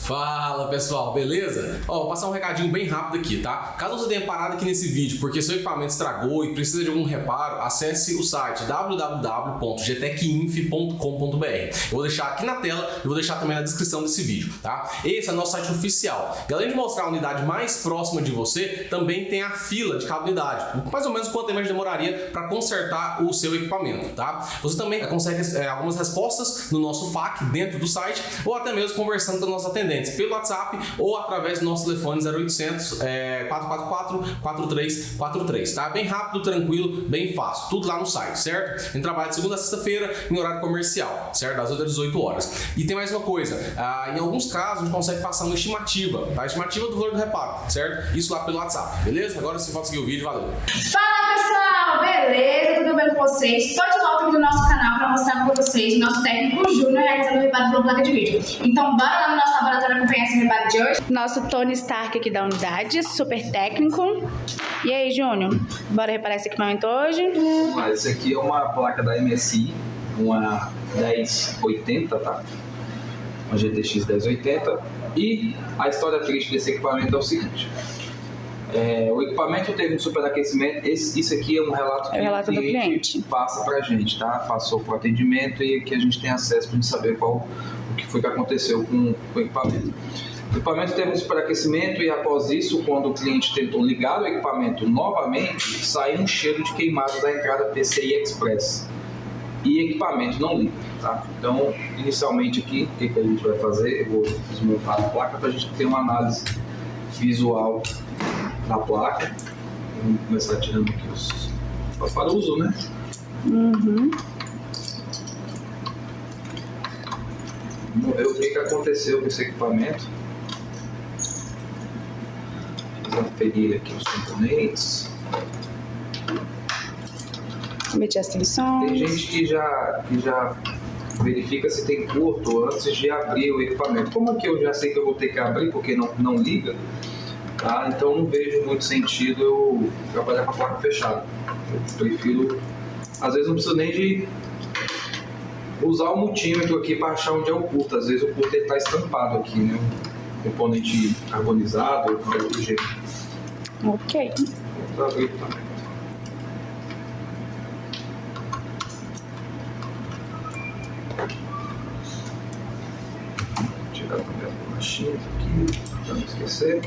Fala pessoal, beleza? Vou passar um recadinho bem rápido aqui, tá? Caso você tenha parado aqui nesse vídeo porque seu equipamento estragou e precisa de algum reparo, acesse o site www.gtecinf.com.br. Eu vou deixar aqui na tela e vou deixar também na descrição desse vídeo, tá? Esse é o nosso site oficial. E além de mostrar a unidade mais próxima de você, também tem a fila de cada unidade, mais ou menos quanto tempo demoraria para consertar o seu equipamento, tá? Você também consegue algumas respostas no nosso FAQ dentro do site ou até mesmo conversando com nossos atendentes pelo WhatsApp ou através do nosso telefone 0800 444 4343, tá? Bem rápido, tranquilo, bem fácil, tudo lá no site, certo? A gente trabalha de segunda a sexta-feira em horário comercial, certo? Das 8 às 18 horas. E tem mais uma coisa, em alguns casos a gente consegue passar uma estimativa, tá? A estimativa do valor do reparo, certo? Isso lá pelo WhatsApp, beleza? Agora você pode seguir o vídeo, valeu! Fala pessoal, beleza? Tudo bem com vocês? Estou de volta aqui no nosso canal para mostrar para vocês o nosso técnico Júnior realizando o reparo de uma placa de vídeo. Então bora lá no nosso laboratório acompanhar esse reparo de hoje. Nosso Tony Stark aqui da unidade, super técnico. E aí, Júnior, bora reparar esse equipamento hoje? Esse aqui é uma placa da MSI, uma 1080, tá? Uma GTX 1080. E a história triste desse equipamento é o seguinte. O equipamento teve um superaquecimento. Isso aqui é um relato que o cliente passa pra gente, tá? Passou pro atendimento e aqui a gente tem acesso pra gente saber o que foi que aconteceu com o equipamento. O equipamento teve um superaquecimento e após isso, quando o cliente tentou ligar o equipamento novamente, saiu um cheiro de queimado da entrada PCI Express. E equipamento não liga, tá? Então, inicialmente aqui, o que a gente vai fazer? Eu vou desmontar a placa para a gente ter uma análise visual da placa. Vamos começar tirando aqui os parafusos, né? Vamos ver o que aconteceu com esse equipamento. Vamos aferir aqui os componentes. Medir as tensões. Tem gente que já verifica se tem curto antes de abrir o equipamento. Como aqui eu já sei que eu vou ter que abrir porque não liga, tá? Então não vejo muito sentido eu trabalhar com a placa fechada. Eu prefiro, às vezes não preciso nem de usar o multímetro aqui para achar onde é o curto. Às vezes o curto está estampado aqui, né? Um componente carbonizado ou do jeito. Ok. Vamos abrir também. Tirar também as bolachinhas aqui, para não esquecer.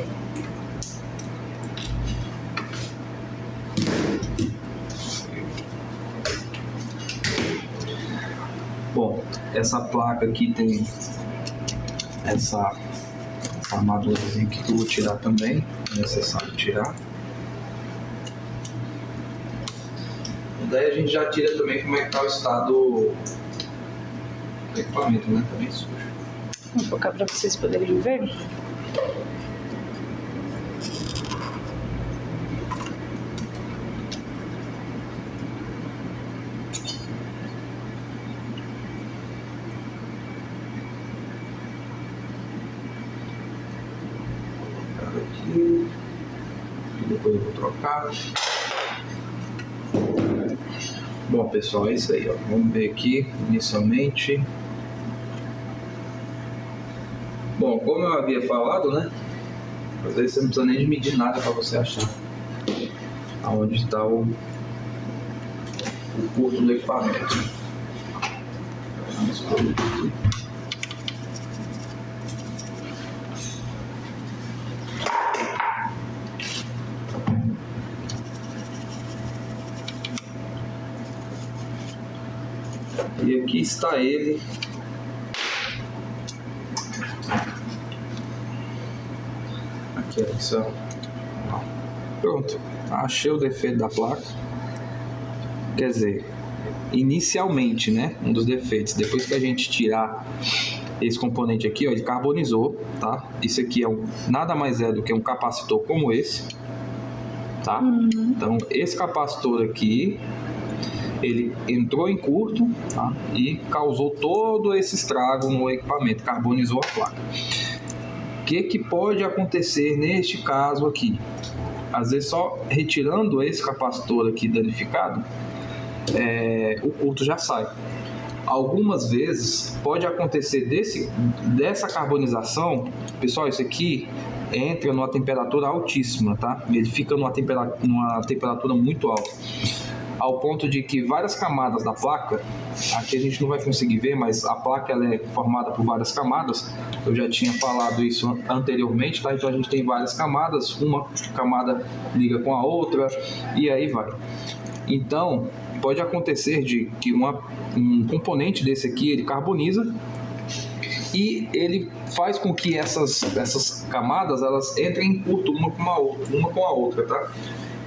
Bom, essa placa aqui tem essa armadurazinha aqui que eu vou tirar também, é necessário tirar. E daí a gente já tira também como é que está o estado do equipamento, né? Tá bem sujo. Vou focar para vocês poderem ver. Aqui. E depois eu vou trocar. Bom pessoal, é isso aí, ó. Vamos ver aqui inicialmente. Bom, como eu havia falado, né? Às vezes você não precisa nem de medir nada para você achar aonde está o curto do equipamento. Vamos escolher aqui. E aqui está ele. Aqui, ó. Pronto. Achei o defeito da placa. Quer dizer, inicialmente, né? Um dos defeitos. Depois que a gente tirar esse componente aqui, ó, ele carbonizou, tá? Isso aqui é nada mais é do que um capacitor como esse, tá? Então, esse capacitor aqui, ele entrou em curto, tá? E causou todo esse estrago no equipamento, carbonizou a placa. O que pode acontecer neste caso aqui? Às vezes só retirando esse capacitor aqui danificado, o curto já sai. Algumas vezes pode acontecer dessa carbonização, pessoal, isso aqui entra numa temperatura altíssima, tá? Ele fica numa temperatura muito alta, ao ponto de que várias camadas da placa, aqui a gente não vai conseguir ver, mas a placa ela é formada por várias camadas, eu já tinha falado isso anteriormente, tá? Então a gente tem várias camadas, uma camada liga com a outra e aí vai. Então pode acontecer de que um componente desse aqui ele carboniza e ele faz com que essas camadas elas entrem em curto uma com a outra, tá?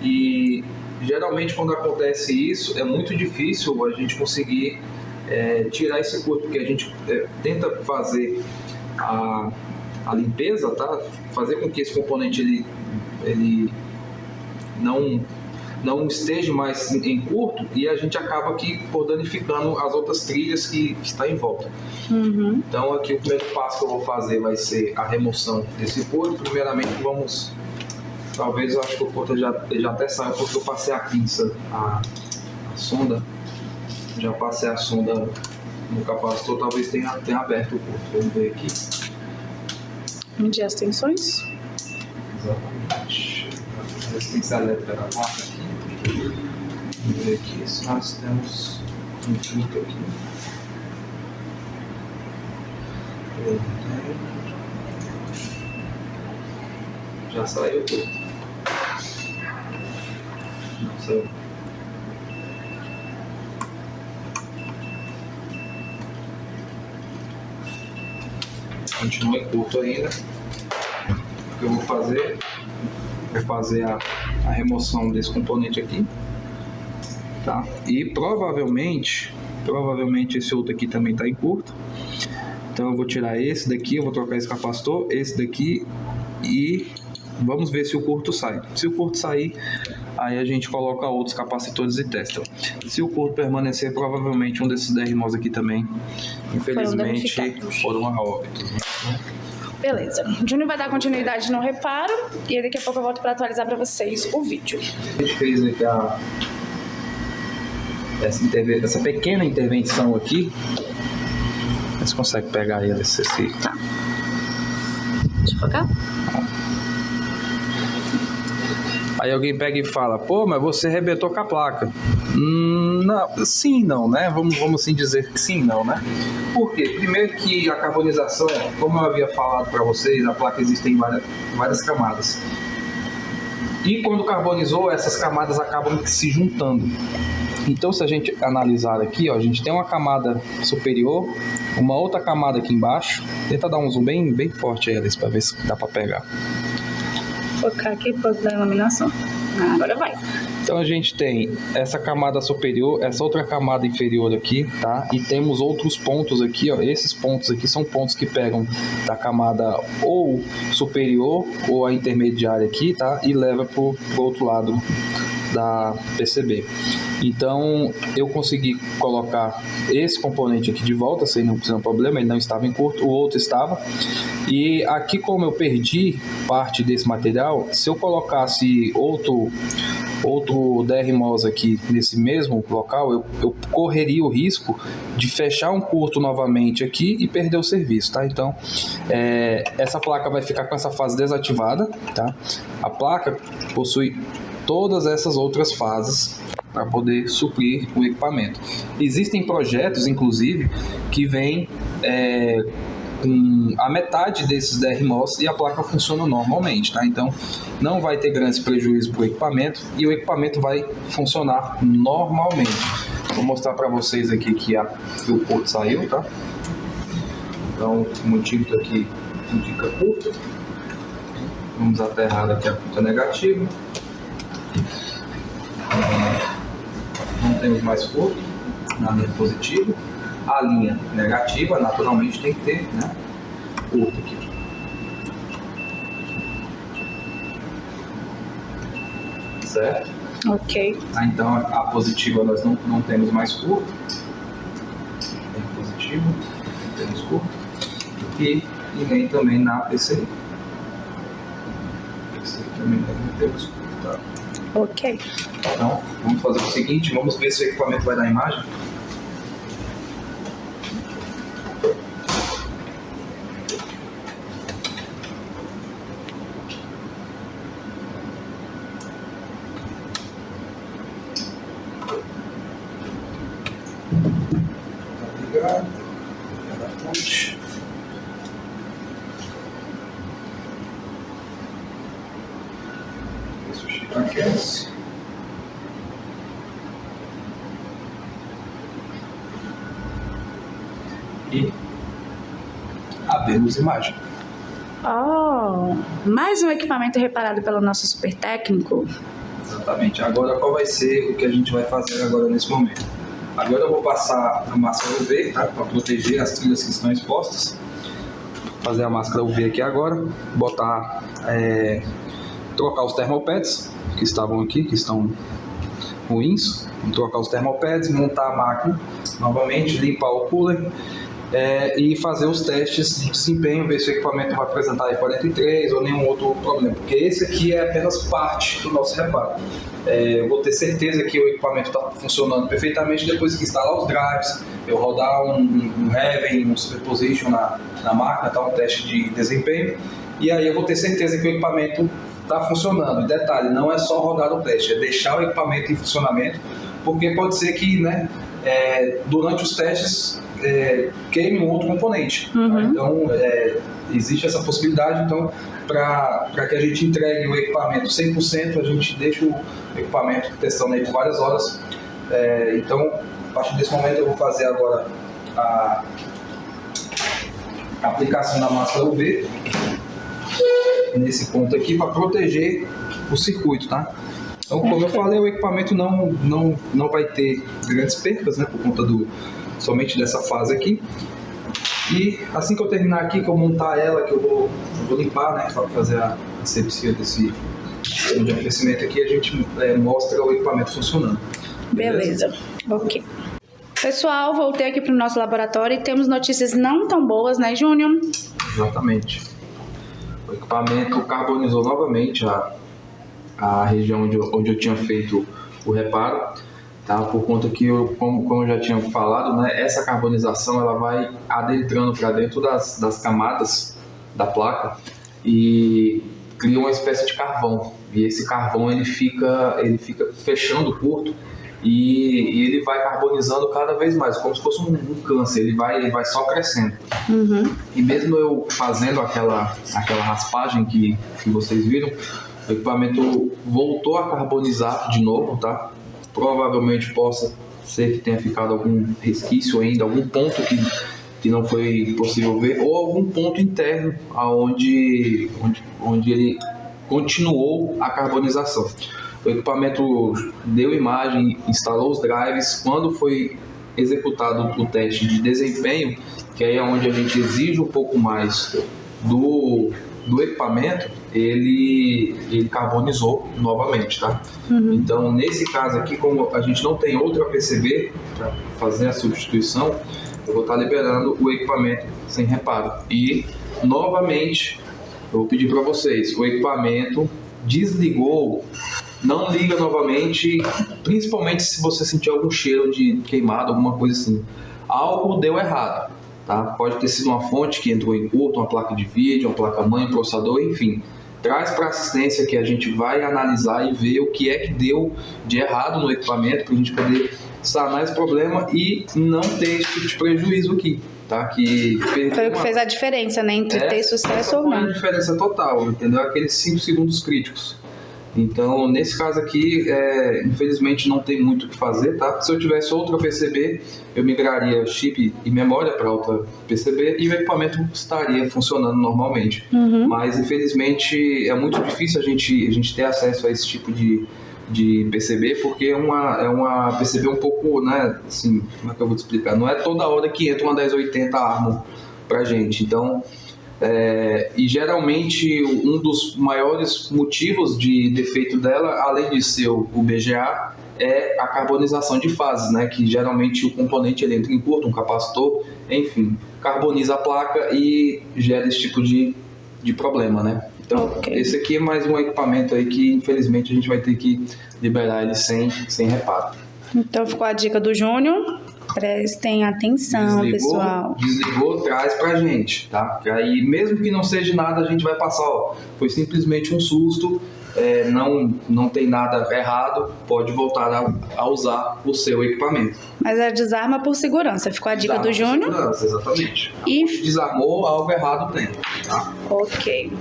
E geralmente quando acontece isso é muito difícil a gente conseguir tirar esse curto, porque a gente tenta fazer a limpeza, tá? Fazer com que esse componente ele não esteja mais em curto e a gente acaba aqui por danificando as outras trilhas que está em volta. Uhum. Então aqui o primeiro passo que eu vou fazer vai ser a remoção desse curto. Primeiramente talvez eu acho que o curto já até saiu porque eu passei a pinça, a sonda, já passei a sonda no capacitor, talvez tenha aberto o curto. Vamos ver aqui. Medir as tensões. Exatamente. A resistência elétrica da placa aqui. Vamos ver aqui se nós temos um curto aqui. Já saiu tudo. Não saiu. Continua em curto ainda. O que eu vou fazer? Vou fazer a remoção desse componente aqui, tá? E provavelmente esse outro aqui também está em curto. Então eu vou tirar esse daqui, eu vou trocar esse capacitor, esse daqui e vamos ver se o curto sai. Se o curto sair, aí a gente coloca outros capacitores e testa. Se o curto permanecer, provavelmente um desses DRMOS aqui também, infelizmente, foram a óbito. Beleza. O Júnior vai dar continuidade no reparo e aí daqui a pouco eu volto para atualizar para vocês o vídeo. A gente fez aqui essa pequena intervenção aqui. Você consegue pegar ele, esse. Tá. Deixa eu focar. Aí alguém pega e fala, pô, mas você arrebentou com a placa. Não, sim, não, né? Vamos assim dizer que sim, não, né? Por quê? Primeiro que a carbonização, como eu havia falado para vocês, a placa existe em várias camadas. E quando carbonizou, essas camadas acabam se juntando. Então, se a gente analisar aqui, ó, a gente tem uma camada superior, uma outra camada aqui embaixo. Tenta dar um zoom bem forte aí, Alice, para ver se dá para pegar. Focar aqui para dar iluminação. Agora vai. Então a gente tem essa camada superior, essa outra camada inferior aqui, tá? E temos outros pontos aqui, ó. Esses pontos aqui são pontos que pegam da camada ou superior ou a intermediária aqui, tá? E leva pro outro lado da PCB. Então eu consegui colocar esse componente aqui de volta sem nenhum problema, ele não estava em curto, o outro estava. E aqui, como eu perdi parte desse material, se eu colocasse outro DRMOS aqui nesse mesmo local, eu correria o risco de fechar um curto novamente aqui e perder o serviço, tá? Então essa placa vai ficar com essa fase desativada, tá? A placa possui todas essas outras fases para poder suprir o equipamento. Existem projetos, inclusive, que vêm com a metade desses DRMOS e a placa funciona normalmente, tá? Então não vai ter grandes prejuízos para o equipamento e o equipamento vai funcionar normalmente. Vou mostrar para vocês aqui que o porto saiu, tá? Então o multímetro aqui indica curto. Vamos aterrar aqui a ponta negativa. Não temos mais curto na linha positiva. A linha negativa, naturalmente, tem que ter, né, curto aqui. Certo? Ok. Então a positiva nós não temos mais curto. Tem positivo, não temos curto. E nem também na PCI. PCI também não temos curto, tá? Ok. Então, vamos fazer o seguinte, vamos ver se o equipamento vai dar imagem. Aquece. E abrimos imagem. Oh, mais um equipamento reparado pelo nosso super técnico. Exatamente. Agora, qual vai ser o que a gente vai fazer agora nesse momento? Agora eu vou passar a máscara UV, tá? Para proteger as trilhas que estão expostas. Fazer a máscara UV aqui agora. Botar, trocar os thermopads que estavam aqui, que estão ruins. Vou trocar os thermopads, montar a máquina novamente, limpar o cooler. E fazer os testes de desempenho, ver se o equipamento vai apresentar E43 ou nenhum outro problema, porque esse aqui é apenas parte do nosso reparo. Eu vou ter certeza que o equipamento está funcionando perfeitamente depois que instalar os drives, eu rodar um Heaven, um Superposition na máquina, tá, um teste de desempenho, e aí eu vou ter certeza que o equipamento está funcionando. E detalhe, não é só rodar o teste, é deixar o equipamento em funcionamento, porque pode ser que, né, durante os testes queime um outro componente. Tá? Então, existe essa possibilidade. Então, para que a gente entregue o equipamento 100%, a gente deixa o equipamento testando aí por várias horas. Então, a partir desse momento, eu vou fazer agora a aplicação da máscara UV nesse ponto aqui para proteger o circuito, tá? Então, como eu falei, o equipamento não vai ter grandes percas, né, por conta somente dessa fase aqui. E assim que eu terminar aqui, que eu montar ela, que eu vou limpar, né, para fazer a asepsia desse sistema de aquecimento aqui, a gente mostra o equipamento funcionando. Beleza. Ok. Pessoal, voltei aqui para o nosso laboratório e temos notícias não tão boas, né, Júnior? Exatamente. O equipamento carbonizou novamente a região onde eu tinha feito o reparo, tá? Por conta que, como eu já tinha falado, né, essa carbonização ela vai adentrando para dentro das camadas da placa e cria uma espécie de carvão. E esse carvão ele fica fechando o curto e ele vai carbonizando cada vez mais, como se fosse um câncer, ele vai só crescendo. E mesmo eu fazendo aquela raspagem que vocês viram, o equipamento voltou a carbonizar de novo, tá? Provavelmente possa ser que tenha ficado algum resquício ainda, algum ponto que não foi possível ver, ou algum ponto interno onde ele continuou a carbonização. O equipamento deu imagem, instalou os drives. Quando foi executado o teste de desempenho, que aí é onde a gente exige um pouco mais do equipamento, ele carbonizou novamente, tá? Então, nesse caso aqui, como a gente não tem outra PCB para fazer a substituição, eu vou estar liberando o equipamento sem reparo. E, novamente, eu vou pedir para vocês, o equipamento desligou, não liga novamente, principalmente se você sentir algum cheiro de queimado, alguma coisa assim. Algo deu errado. Tá? Pode ter sido uma fonte que entrou em curto, uma placa de vídeo, uma placa-mãe, um processador, enfim. Traz para a assistência que a gente vai analisar e ver o que é que deu de errado no equipamento para a gente poder sanar esse problema e não ter esse tipo de prejuízo aqui. Tá? Foi o que fez a diferença, né? Entre ter sucesso ou não. Foi a diferença total, entendeu? Aqueles 5 segundos críticos. Então, nesse caso aqui, infelizmente não tem muito o que fazer, tá? Se eu tivesse outra PCB, eu migraria chip e memória para outra PCB e o equipamento estaria funcionando normalmente. Mas, infelizmente, é muito difícil a gente ter acesso a esse tipo de PCB, porque é uma PCB um pouco, né, assim, como é que eu vou te explicar? Não é toda hora que entra uma 1080 Armor pra gente, então... e geralmente um dos maiores motivos de defeito dela, além de ser o BGA, é a carbonização de fases, né? Que geralmente o componente ele entra em curto, um capacitor, enfim, carboniza a placa e gera esse tipo de problema, né? Então, esse aqui é mais um equipamento aí que infelizmente a gente vai ter que liberar ele sem reparo. Então ficou a dica do Júnior. Prestem atenção, pessoal. Desligou, traz pra gente, tá? Aí, mesmo que não seja nada, a gente vai passar, ó. Foi simplesmente um susto, não tem nada errado, pode voltar a usar o seu equipamento. Mas desarma por segurança, ficou a dica do Júnior? Segurança, exatamente. E desarmou, algo errado tem, tá? Ok.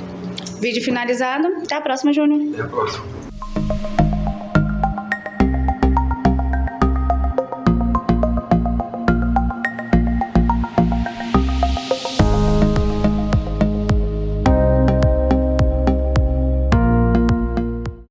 Vídeo finalizado. Até a próxima, Júnior. Até a próxima.